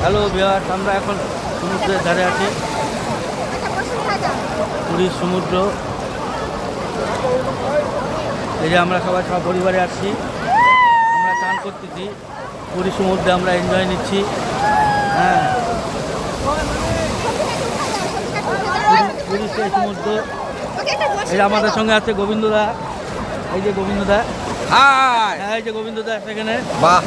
Hello viewers, আমরা এখন সমুদ্রের ধারে আছি। পুরীর সমুদ্র, এই যে আমরা সবাই সপরিবারে আসছি, আমরা চান করতেছি পুরীর সমুদ্রে, আমরা এনজয় নিচ্ছি। হ্যাঁ, পুরীর সেই সমুদ্র। এই যে আমাদের সঙ্গে আছে গোবিন্দদা, এই যে গোবিন্দদা, হাই, হ্যাঁ এই যে গোবিন্দদা সেখানে। বাহ,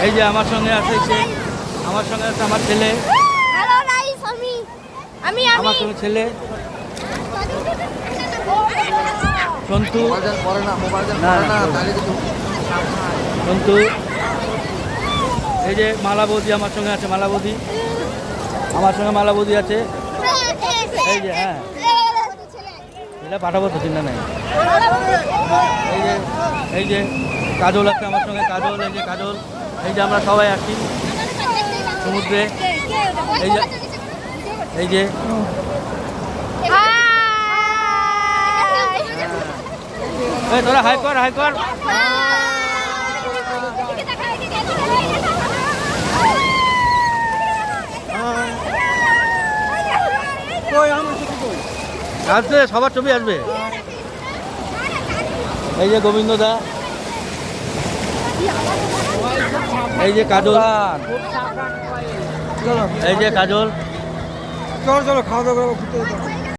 এই যে আমার সঙ্গে আছে আমার সঙ্গে আছে আমার ছেলে, হ্যালো গাইস, আমি আমার সঙ্গে ছেলে সন্তু, মোবাইল পড়ে না, মোবাইল না, পড়ে না, না, তাহলে কিন্তু সন্তু। এই যে মালাবতী আমার সঙ্গে আছে, মালাবতী আমার সঙ্গে মালাবতী আছে। এই যে হ্যাঁ, এটা পাঠাবো তো, চিন্তা নাই। এই যে কাজল আছে আমার সঙ্গে, কাজল, এই যে কাজল। এই যে আমরা সবাই আসি সমুদ্রে। এই যে এই তোরা হাই কর, হাই কর। আসবে, সবার ছবি আসবে। এই যে গোবিন্দদা, এই যে কাজল, এই যে কাজল। চলো চলো খাওয়া দাওয়া করবো, ঘুরতে যেতে হবে।